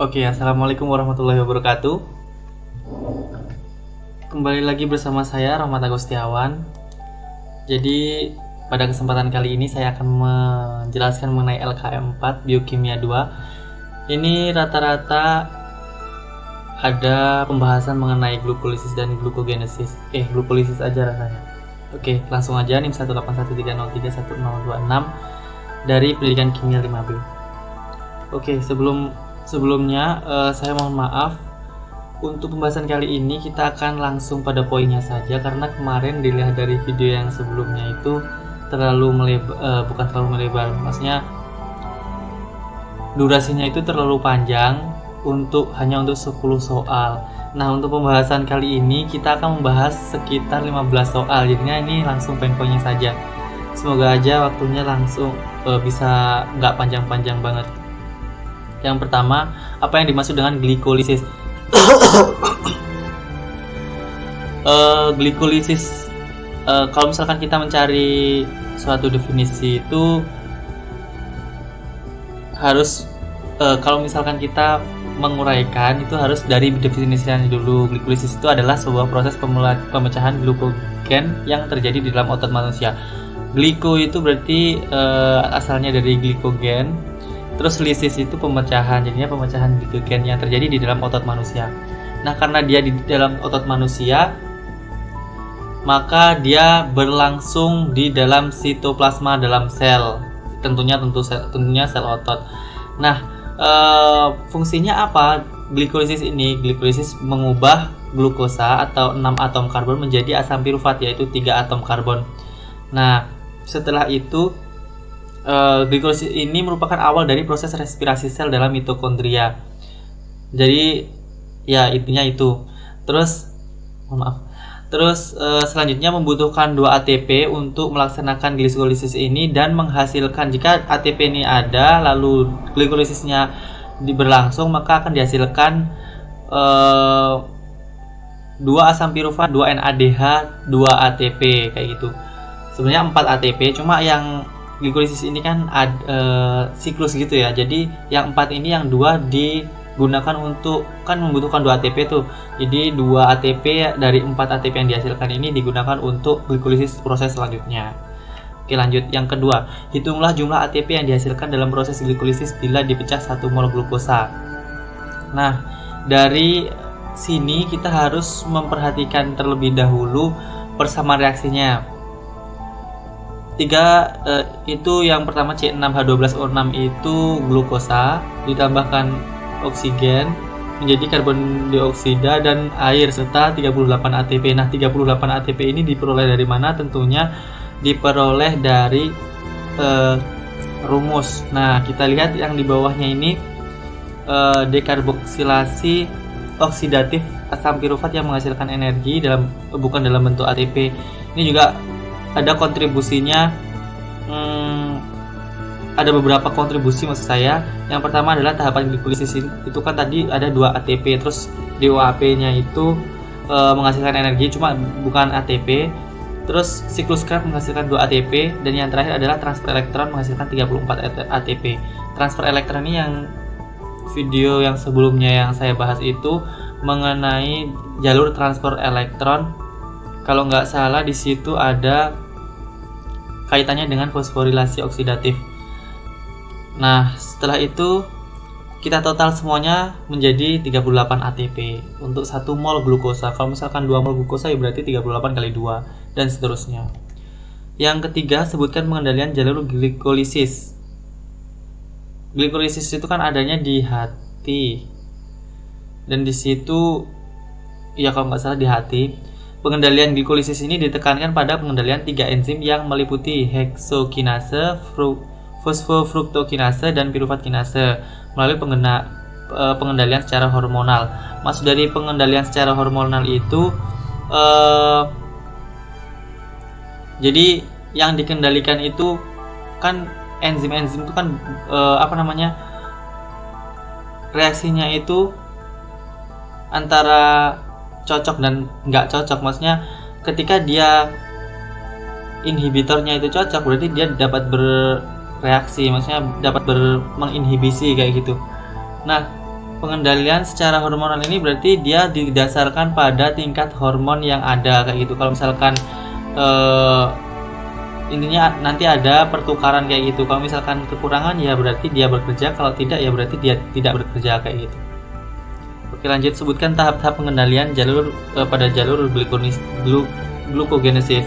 Oke, assalamualaikum warahmatullahi wabarakatuh. Kembali lagi bersama saya Rahmat Agustiawan. Jadi pada kesempatan kali ini saya akan menjelaskan mengenai LKM 4 Biokimia 2. Ini rata-rata ada pembahasan mengenai glukolisis dan glukogenesis. Glukolisis aja rasanya. Oke, langsung aja NIM 18130311026 dari Pendidikan Kimia 5B. Oke, sebelumnya saya mohon maaf untuk pembahasan kali ini kita akan langsung pada poinnya saja karena kemarin dilihat dari video yang sebelumnya itu bukan terlalu melebar, maksudnya durasinya itu terlalu panjang hanya untuk 10 soal. Nah, untuk pembahasan kali ini kita akan membahas sekitar 15 soal. Jadinya ini langsung poin-poinnya saja. Semoga aja waktunya langsung bisa nggak panjang-panjang banget. Yang pertama, apa yang dimaksud dengan glikolisis? Glikolisis, kalau misalkan kita mencari suatu definisi itu harus kalau misalkan kita menguraikan itu harus dari definisinya dulu. Glikolisis itu adalah sebuah proses pemecahan glukogen yang terjadi di dalam otot manusia. Gliko itu berarti asalnya dari glikogen. Terus lisis itu pemecahan, jadinya pemecahan glikogen yang terjadi di dalam otot manusia. Nah, karena dia di dalam otot manusia, maka dia berlangsung di dalam sitoplasma dalam sel. Tentunya sel otot. Nah, fungsinya apa? Glikolisis mengubah glukosa atau 6 atom karbon menjadi asam pirufat, yaitu 3 atom karbon. Nah, setelah itu glikolisis ini merupakan awal dari proses respirasi sel dalam mitokondria. Jadi ya intinya itu. Terus selanjutnya membutuhkan 2 ATP untuk melaksanakan glikolisis ini dan menghasilkan, jika ATP ini ada lalu glikolisisnya berlangsung, maka akan dihasilkan 2 asam pirufat, 2 NADH, 2 ATP kayak gitu. Sebenarnya 4 ATP, cuma yang glikolisis ini kan siklus gitu ya. Jadi yang 4 ini, yang 2 digunakan untuk, kan membutuhkan 2 ATP tuh. Jadi 2 ATP dari 4 ATP yang dihasilkan ini digunakan untuk glikolisis proses selanjutnya. Oke, lanjut. Yang kedua, hitunglah jumlah ATP yang dihasilkan dalam proses glikolisis bila dipecah 1 mol glukosa. Nah, dari sini kita harus memperhatikan terlebih dahulu persamaan reaksinya. Itu yang pertama C6H12O6 itu glukosa ditambahkan oksigen menjadi karbon dioksida dan air serta 38 ATP. Nah, 38 ATP ini diperoleh dari mana? Tentunya diperoleh dari rumus. Nah, kita lihat yang di bawahnya ini dekarboksilasi oksidatif asam pirufat yang menghasilkan energi bukan dalam bentuk ATP. Ini juga ada kontribusinya, ada beberapa kontribusi maksud saya. Yang pertama adalah tahapan glikolisis itu kan tadi ada 2 ATP, terus DOAP-nya itu menghasilkan energi cuma bukan ATP. Terus siklus Krebs menghasilkan 2 ATP, dan yang terakhir adalah transfer elektron menghasilkan 34 ATP. Transfer elektron ini yang video yang sebelumnya yang saya bahas itu mengenai jalur transfer elektron. Kalau nggak salah di situ ada kaitannya dengan fosforilasi oksidatif. Nah, setelah itu kita total semuanya menjadi 38 ATP untuk 1 mol glukosa. Kalau misalkan 2 mol glukosa ya berarti 38 kali 2 dan seterusnya. Yang ketiga, sebutkan pengendalian jalur glikolisis. Glikolisis itu kan adanya di hati. Dan di situ ya kalau nggak salah di hati. Pengendalian glikolisis ini ditekankan pada pengendalian 3 enzim yang meliputi heksokinase, fosfofruktokinase, dan pirufat kinase melalui pengendalian secara hormonal. Maksud dari pengendalian secara hormonal itu jadi yang dikendalikan itu kan enzim-enzim itu kan reaksinya itu antara cocok dan nggak cocok. Maksudnya ketika dia inhibitornya itu cocok, berarti dia dapat bereaksi, maksudnya dapat menginhibisi kayak gitu. Nah, Pengendalian secara hormonal ini berarti dia didasarkan pada tingkat hormon yang ada kayak gitu. Kalau misalkan intinya nanti ada pertukaran kayak gitu. Kalau misalkan kekurangan ya berarti dia bekerja, kalau tidak ya berarti dia tidak bekerja kayak gitu. Oke, lanjut, sebutkan tahap-tahap pengendalian pada jalur glukogenesis.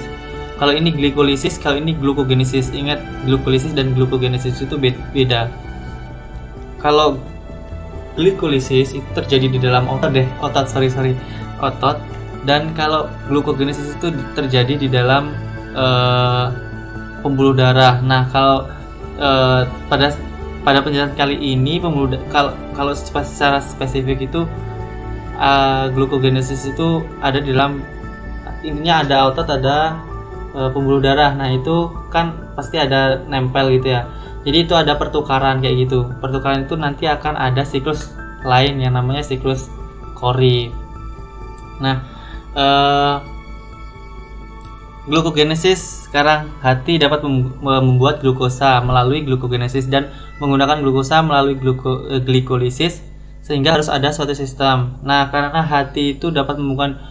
Kalau ini glikolisis, kalau ini glukogenesis. Ingat, glikolisis dan glukogenesis itu beda. Kalau glikolisis itu terjadi di dalam otot, dan kalau glukogenesis itu terjadi di dalam pembuluh darah. Nah, kalau pada penjelasan kali ini kalau secara spesifik itu glukogenesis itu ada di dalam, intinya ada otot, ada pembuluh darah. Nah, itu kan pasti ada nempel gitu ya. Jadi itu ada pertukaran kayak gitu. Pertukaran itu nanti akan ada siklus lain yang namanya siklus Cori. Nah, glukogenesis sekarang, hati dapat membuat glukosa melalui glukogenesis dan menggunakan glukosa melalui glikolisis, sehingga harus ada suatu sistem. Nah, karena hati itu dapat membuat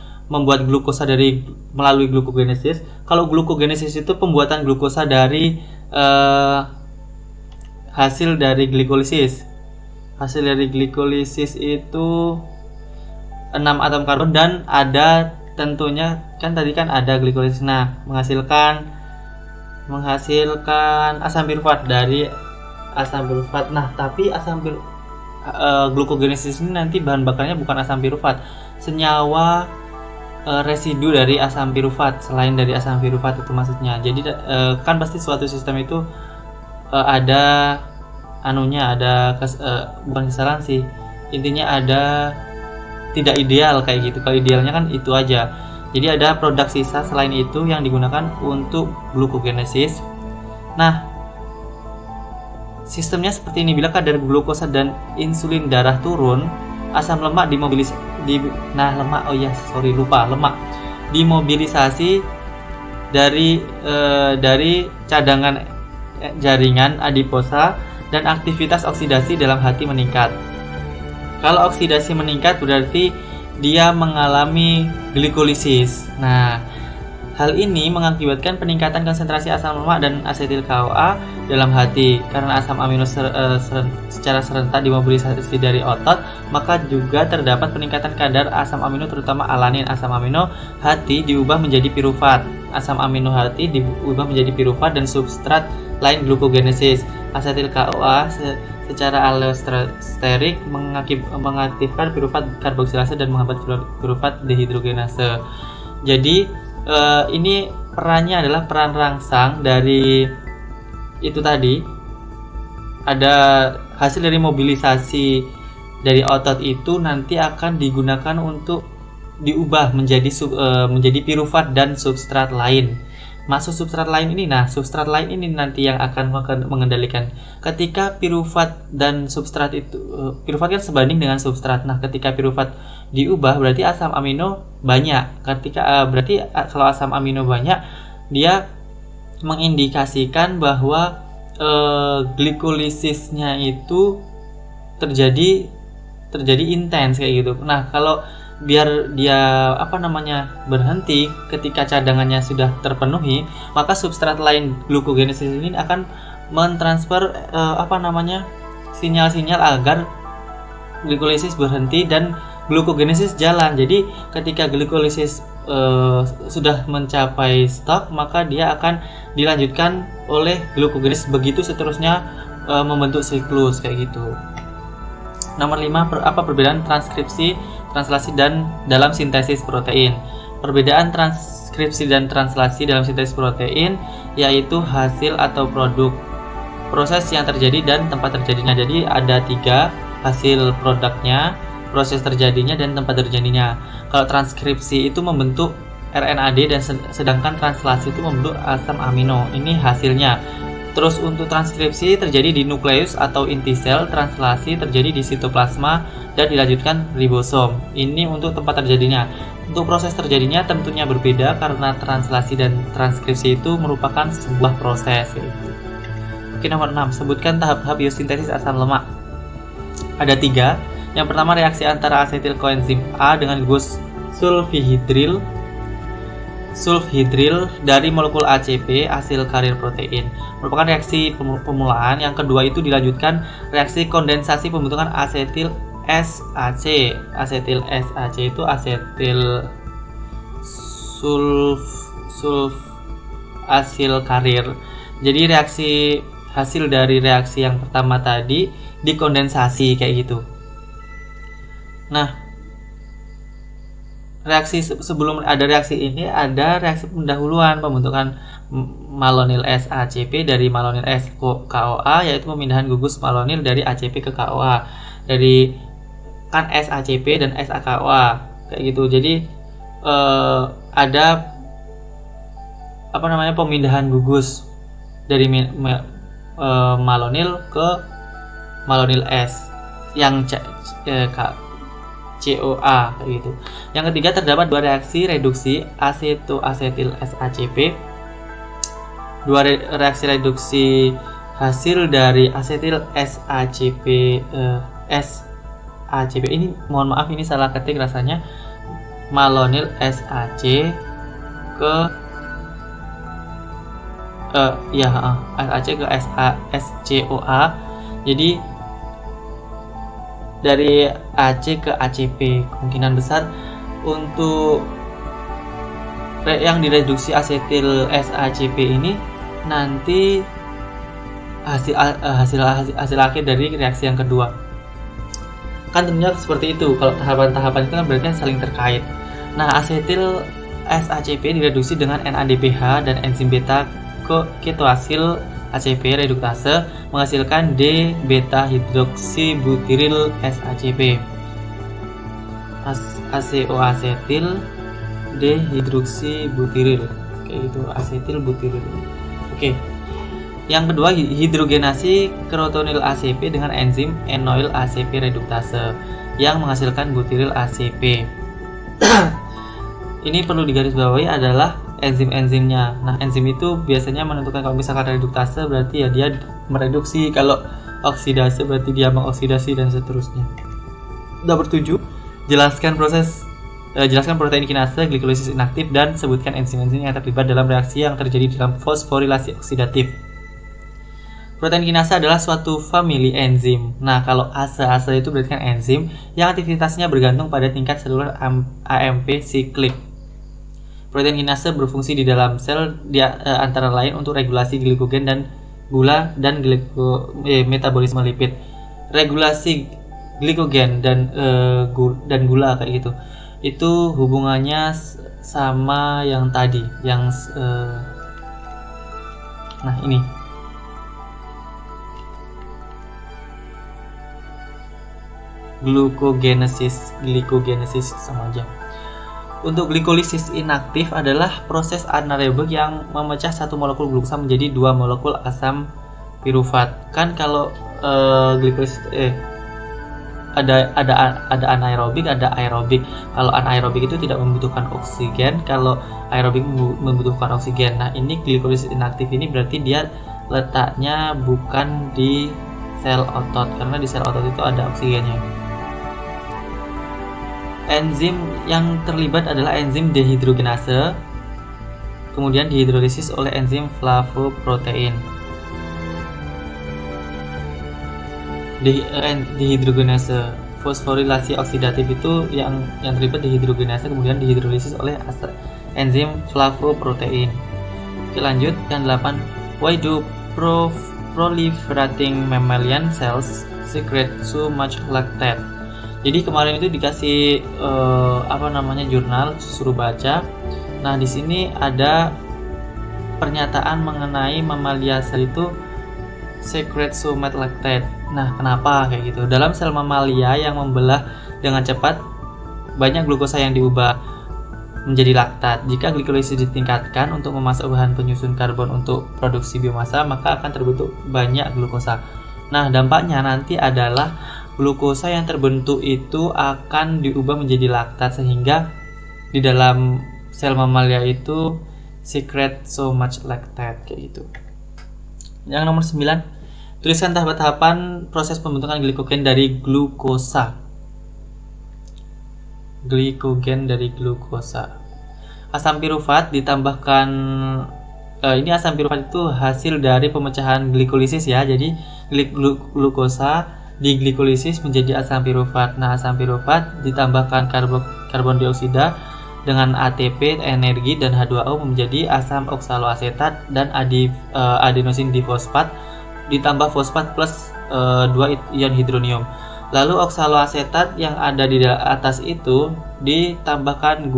glukosa melalui glukogenesis. Kalau glukogenesis itu pembuatan glukosa dari hasil dari glikolisis. Hasil dari glikolisis itu 6 atom karbon dan ada tentunya kan tadi kan ada glikolisis. Nah, menghasilkan asam pirufat dari asam pirufat. Nah, tapi glukogenesis ini nanti bahan bakarnya bukan asam pirufat, senyawa residu dari asam pirufat, selain dari asam pirufat itu maksudnya. Jadi kan pasti suatu sistem itu ada bukan kesalahan sih, intinya ada tidak ideal kayak gitu. Kalau idealnya kan itu aja. Jadi ada produk sisa selain itu yang digunakan untuk glukogenesis. Nah, sistemnya seperti ini. Bila kadar glukosa dan insulin darah turun, asam lemak lemak dimobilisasi dari cadangan jaringan adiposa, dan aktivitas oksidasi dalam hati meningkat. Kalau oksidasi meningkat berarti dia mengalami glikolisis. Nah, hal ini mengakibatkan peningkatan konsentrasi asam lemak dan asetil CoA dalam hati. Karena asam amino secara serentak dimobilisasi dari otot, maka juga terdapat peningkatan kadar asam amino, terutama alanin. Asam amino hati diubah menjadi pirufat. Asam amino hati diubah menjadi pirufat dan substrat lain glukogenesis. Asetil CoA secara allosterik mengaktifkan pirufat karboksilase dan menghambat pirufat dehidrogenase. Jadi ini perannya adalah peran rangsang dari itu tadi. Ada hasil dari mobilisasi dari otot itu nanti akan digunakan untuk diubah menjadi pirufat dan substrat lain. Masuk substrat lain ini, substrat lain ini nanti yang akan mengendalikan. Ketika pirufat dan substrat itu, pirufat kan sebanding dengan substrat. Nah, ketika pirufat diubah berarti asam amino banyak. Berarti kalau asam amino banyak, dia mengindikasikan bahwa glikolisisnya itu terjadi intens kayak gitu. Nah, kalau biar dia berhenti ketika cadangannya sudah terpenuhi, maka substrat lain glukogenesis ini akan mentransfer sinyal-sinyal agar glikolisis berhenti dan glukogenesis jalan. Jadi ketika glikolisis sudah mencapai stop, maka dia akan dilanjutkan oleh glukogenesis, begitu seterusnya membentuk siklus kayak gitu. Nomor 5, apa perbedaan transkripsi, translasi dan dalam sintesis protein? Perbedaan transkripsi dan translasi dalam sintesis protein yaitu hasil atau produk, proses yang terjadi dan tempat terjadinya. Jadi ada 3, hasil produknya, proses terjadinya, dan tempat terjadinya. Kalau transkripsi itu membentuk RNAD dan sedangkan translasi itu membentuk asam amino. Ini hasilnya. Terus untuk transkripsi terjadi di nukleus atau inti sel, translasi terjadi di sitoplasma dan dilanjutkan ribosom. Ini untuk tempat terjadinya. Untuk proses terjadinya tentunya berbeda karena translasi dan transkripsi itu merupakan sebuah proses. Oke, nomor 6, sebutkan tahap-tahap biosintesis asam lemak. Ada 3. Yang pertama, reaksi antara asetil koenzim A dengan gugus sulfhidril dari molekul ACP, asil karir protein, merupakan reaksi pemulaan. Yang kedua itu dilanjutkan reaksi kondensasi pembentukan asetil SAC. Asetil SAC itu asetil sulf asil karir. Jadi hasil dari reaksi yang pertama tadi dikondensasi kayak gitu. Nah, sebelum ada reaksi ini ada reaksi pendahuluan pembentukan malonil SACP dari malonil S KOA, yaitu pemindahan gugus malonil dari ACP ke KOA, dari kan SACP dan SAKOA kayak gitu. Jadi ada pemindahan gugus dari malonil ke malonil S yang COA kayak gitu. Yang ketiga, terdapat dua reaksi reduksi asetoasetil SACP. Dua reaksi reduksi hasil dari asetil SACP SACP ini, mohon maaf ini salah ketik rasanya, malonil SAC ke SAC ke SCOA. Jadi dari AC ke ACP, kemungkinan besar untuk yang direduksi asetil SACP ini nanti hasil akhir dari reaksi yang kedua. Kan tentunya seperti itu, kalau tahapan-tahapan itu kan berarti saling terkait. Nah, asetil SACP direduksi dengan NADPH dan enzim beta ketoasil ACP reduktase menghasilkan D-beta hidroksibutiril SACP. ACOasetil D-hidroksibutiril kayak gitu, asetil butiril. Oke. Yang kedua, hidrogenasi krotonil ACP dengan enzim enoil ACP reduktase yang menghasilkan butiril ACP. Ini perlu digarisbawahi adalah enzim-enzimnya. Nah, enzim itu biasanya menentukan kalau misalkan reduktase berarti ya dia mereduksi, kalau oksidase berarti dia mengoksidasi dan seterusnya. Nomor 7, jelaskan protein kinase, glikolisis inaktif, dan sebutkan enzim-enzim yang terlibat dalam reaksi yang terjadi dalam fosforilasi oksidatif. Protein kinase adalah suatu famili enzim. Nah, kalau ase itu berarti kan enzim yang aktivitasnya bergantung pada tingkat seluler AMP siklik. Protein kinase berfungsi di dalam sel antara lain untuk regulasi glikogen dan gula dan metabolisme lipid. Regulasi glikogen dan gula kayak gitu. Itu hubungannya sama yang tadi, yang nah ini. Glikogenesis sama aja. Untuk glikolisis inaktif adalah proses anaerobik yang memecah satu molekul glukosa menjadi dua molekul asam pirufat. Kan kalau glikolisis ada anaerobik, ada aerobik. Kalau anaerobik itu tidak membutuhkan oksigen, kalau aerobik membutuhkan oksigen. Nah, ini glikolisis inaktif ini berarti dia letaknya bukan di sel otot, karena di sel otot itu ada oksigennya. Enzim yang terlibat adalah enzim dehidrogenase, kemudian dihidrolisis oleh enzim flavoprotein. Dehidrogenase, fosforilasi oksidatif itu yang terlibat dehidrogenase, kemudian dihidrolisis oleh enzim flavoprotein. Oke, lanjut yang 8. Why do proliferating mammalian cells secrete so much lactate? Jadi kemarin itu dikasih jurnal, suruh baca. Nah, di sini ada pernyataan mengenai mamalia sel itu secrete so much lactate. Nah, kenapa kayak gitu? Dalam sel mamalia yang membelah dengan cepat, banyak glukosa yang diubah menjadi laktat. Jika glikolisis ditingkatkan untuk memasak bahan penyusun karbon untuk produksi biomasa, maka akan terbentuk banyak glukosa. Nah, dampaknya nanti adalah glukosa yang terbentuk itu akan diubah menjadi laktat, sehingga di dalam sel mamalia itu secrete so much lactate kayak gitu. Yang nomor 9, tuliskan tahapan proses pembentukan glikogen dari glukosa. glikogen dari glukosa. Asam pirufat ditambahkan ini asam pirufat itu hasil dari pemecahan glikolisis ya. Jadi glukosa diglikolisis menjadi asam pirufat. Nah, asam pirufat ditambahkan karbon dioksida dengan ATP, energi, dan H2O menjadi asam oksaloasetat dan adenosin difosfat ditambah fosfat plus 2 ion hidronium. Lalu oksaloasetat yang ada di atas itu ditambahkan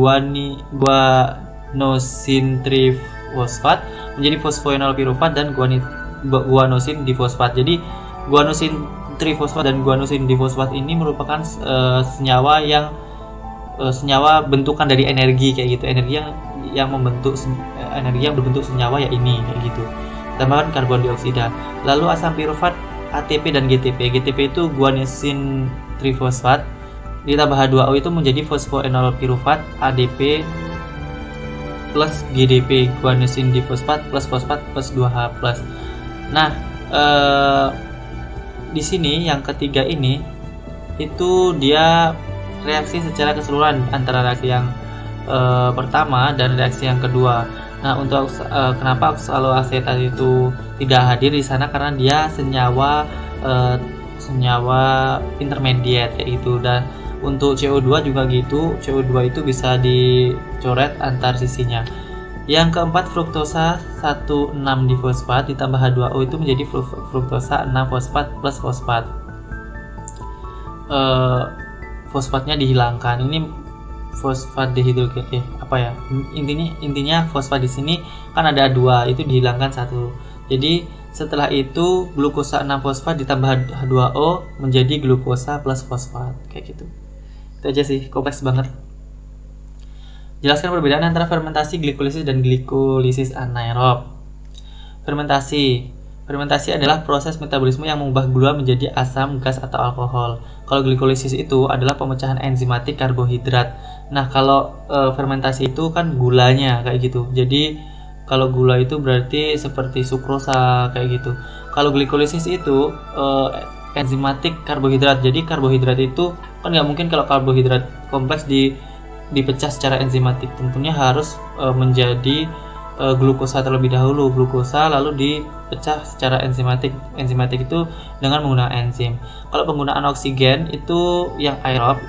guanosin trifosfat menjadi fosfoenol pirufat dan guanosin difosfat. Jadi guanosin trifosfat dan guanosin difosfat ini merupakan senyawa yang senyawa bentukan dari energi kayak gitu, energi yang berbentuk senyawa ya ini kayak gitu. Tambahkan karbon dioksida. Lalu asam pirufat ATP dan GTP. GTP itu guanosin trifosfat ditambah H2O itu menjadi fosfoenol pirufat ADP plus GDP, guanosin difosfat plus fosfat plus 2H+. Nah, di sini yang ketiga ini itu dia reaksi secara keseluruhan antara reaksi yang pertama dan reaksi yang kedua. Nah, untuk kenapa oksaloasetat itu tidak hadir di sana karena dia senyawa intermediate kayak gitu. Dan untuk CO2 juga gitu, CO2 itu bisa dicoret antar sisinya. Yang keempat, fruktosa 1,6 difosfat ditambah H2O itu menjadi fruktosa 6 fosfat plus fosfat. Fosfatnya dihilangkan. Ini fosfat dehidrogen intinya fosfat di sini kan ada 2, itu dihilangkan 1. Jadi setelah itu glukosa 6 fosfat ditambah H2O menjadi glukosa plus fosfat kayak gitu. Itu aja sih, kompleks banget. Jelaskan perbedaan antara fermentasi, glikolisis, dan glikolisis anaerob. Fermentasi adalah proses metabolisme yang mengubah gula menjadi asam, gas, atau alkohol. Kalau glikolisis itu adalah pemecahan enzimatik karbohidrat. Nah, kalau fermentasi itu kan gulanya kayak gitu. Jadi kalau gula itu berarti seperti sukrosa kayak gitu. Kalau glikolisis itu enzimatik karbohidrat. Jadi karbohidrat itu kan nggak mungkin kalau karbohidrat kompleks dipecah secara enzimatik. Tentunya harus menjadi glukosa terlebih dahulu, glukosa lalu dipecah secara enzimatik. Enzimatik itu dengan menggunakan enzim. Kalau penggunaan oksigen itu yang aerob,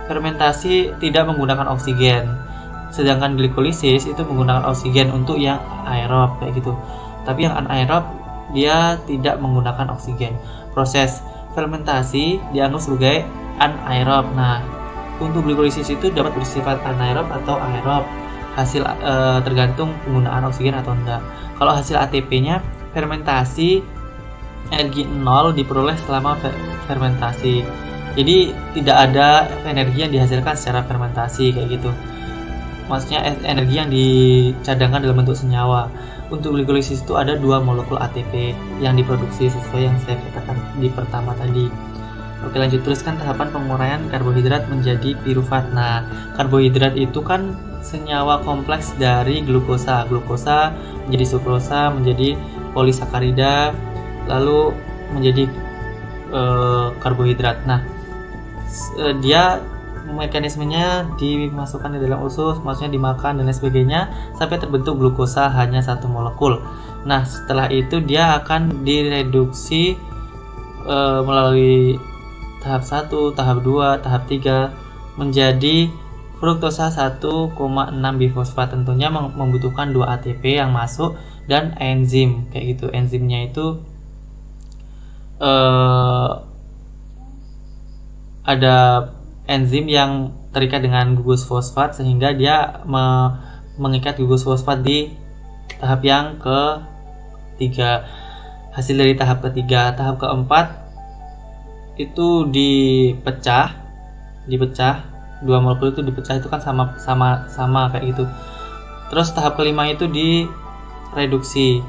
fermentasi tidak menggunakan oksigen. Sedangkan glikolisis itu menggunakan oksigen untuk yang aerob kayak gitu. Tapi yang anaerob dia tidak menggunakan oksigen. Proses fermentasi dianggap sebagai anaerob. Nah, untuk glikolisis itu dapat bersifat anaerob atau aerob. Hasil tergantung penggunaan oksigen atau enggak. Kalau hasil ATP-nya fermentasi energi 0 diperoleh selama fermentasi. Jadi tidak ada energi yang dihasilkan secara fermentasi kayak gitu. Maksudnya energi yang dicadangkan dalam bentuk senyawa. Untuk glikolisis itu ada 2 molekul ATP yang diproduksi sesuai yang saya katakan di pertama tadi. Oke, lanjut, tuliskan tahapan penguraian karbohidrat menjadi pirufat. Nah, karbohidrat itu kan senyawa kompleks dari glukosa. Glukosa menjadi sukrosa, menjadi polisakarida, lalu menjadi karbohidrat. Nah, dia mekanismenya dimasukkan di dalam usus, maksudnya dimakan dan lain sebagainya sampai terbentuk glukosa hanya 1 molekul. Nah, setelah itu dia akan direduksi melalui tahap 1, tahap 2, tahap 3 menjadi fruktosa 1,6 bifosfat. Tentunya membutuhkan 2 ATP yang masuk dan enzim kayak gitu. Enzimnya itu ada enzim yang terikat dengan gugus fosfat sehingga dia mengikat gugus fosfat di tahap yang ketiga. Hasil dari tahap ketiga. Tahap keempat itu dipecah, 2 molekul itu dipecah, itu kan sama kayak gitu. Terus tahap kelima itu direduksi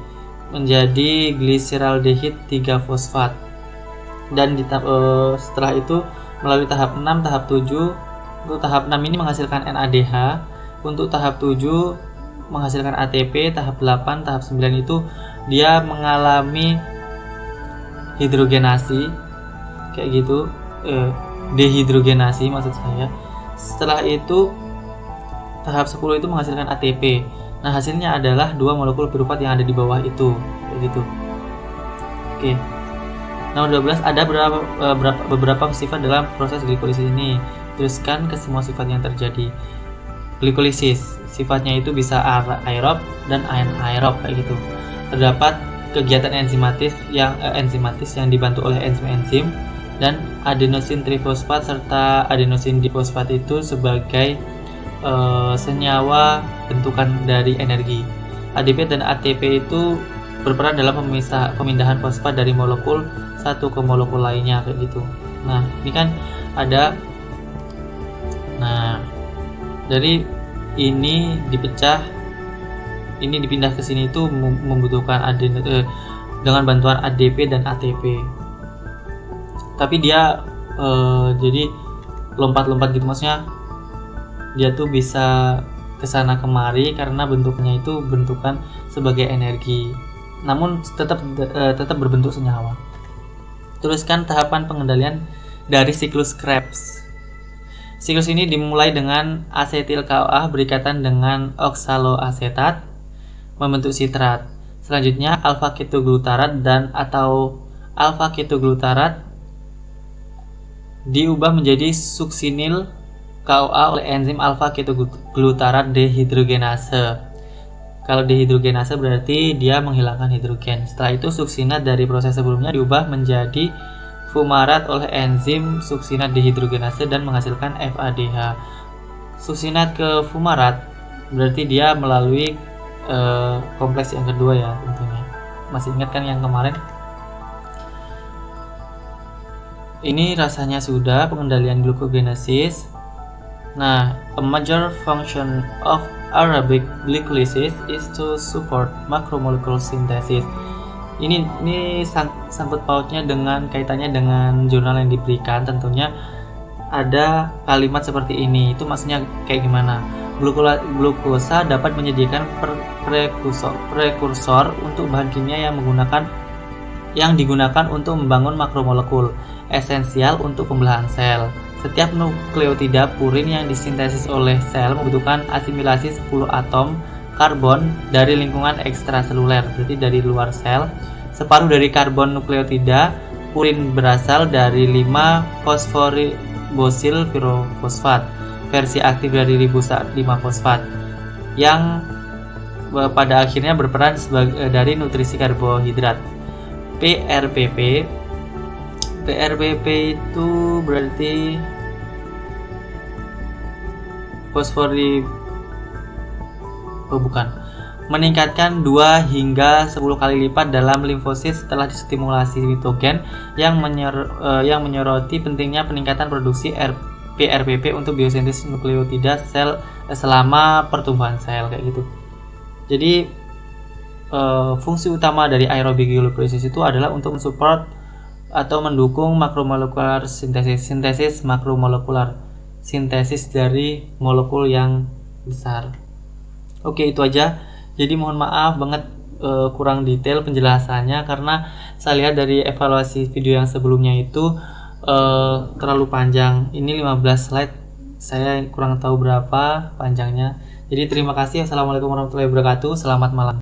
menjadi gliseraldehid 3 fosfat. Dan setelah itu melalui tahap 6, tahap 7. Untuk tahap 6 ini menghasilkan NADH, untuk tahap 7 menghasilkan ATP, tahap 8, tahap 9 itu dia mengalami hidrogenasi kayak gitu, dehidrogenasi maksud saya, Setelah itu tahap 10 itu menghasilkan ATP. Nah, hasilnya adalah 2 molekul piruvat yang ada di bawah itu, kayak gitu. Oke. Nomor 12, ada beberapa sifat dalam proses glikolisis ini. Tuliskan ke semua sifat yang terjadi. Glikolisis, sifatnya itu bisa aerob dan anaerob, kayak gitu. Terdapat kegiatan enzimatis yang dibantu oleh enzim-enzim, dan adenosin trifosfat serta adenosin difosfat itu sebagai senyawa bentukan dari energi. ADP dan ATP itu berperan dalam pemindahan fosfat dari molekul satu ke molekul lainnya, kayak gitu. Nah, ini kan ada, dari ini dipecah, ini dipindah ke sini itu membutuhkan dengan bantuan ADP dan ATP. Tapi dia jadi lompat-lompat gitu, maksudnya dia tuh bisa kesana kemari karena bentuknya itu bentukan sebagai energi, namun tetap berbentuk senyawa. Tuliskan tahapan pengendalian dari siklus Krebs. Siklus ini dimulai dengan asetil CoA berikatan dengan oksaloasetat membentuk sitrat. Selanjutnya alfa ketoglutarat atau alfa ketoglutarat diubah menjadi suksinil CoA oleh enzim alfa ketoglutarat dehidrogenase. Kalau dehidrogenase berarti dia menghilangkan hidrogen. Setelah itu suksinat dari proses sebelumnya diubah menjadi fumarat oleh enzim suksinat dehidrogenase dan menghasilkan FADH. Suksinat ke fumarat berarti dia melalui kompleks yang kedua ya tentunya. Masih ingat kan yang kemarin? Ini rasanya sudah pengendalian glucogenesis. Nah, a major function of aerobic glycolysis is to support macromolecular synthesis. Ini sangkut pautnya dengan kaitannya dengan jurnal yang diberikan. Tentunya ada kalimat seperti ini. Itu maksudnya kayak gimana? Glukosa dapat menyediakan prekursor untuk bahan kimia yang digunakan untuk membangun makromolekul, esensial untuk pembelahan sel. Setiap nukleotida purin yang disintesis oleh sel membutuhkan asimilasi 10 atom karbon dari lingkungan ekstraseluler, berarti dari luar sel. Separuh dari karbon nukleotida purin berasal dari 5 fosforibosil pirofosfat, versi aktif dari ribosa 5-fosfat, yang pada akhirnya berperan dari nutrisi karbohidrat. PRPP itu berarti meningkatkan 2 hingga 10 kali lipat dalam limfosit setelah distimulasi mitogen, yang menyoroti pentingnya peningkatan produksi PRPP untuk biosintesis nukleotida sel selama pertumbuhan sel, kayak gitu. Jadi fungsi utama dari aerobik glikolisis itu adalah untuk mensupport atau mendukung makromolekular sintesis makromolekular, sintesis dari molekul yang besar. Oke, itu aja. Jadi mohon maaf banget kurang detail penjelasannya, karena saya lihat dari evaluasi video yang sebelumnya itu terlalu panjang. Ini 15 slide, saya kurang tahu berapa panjangnya. Jadi terima kasih. Assalamualaikum warahmatullahi wabarakatuh. Selamat malam.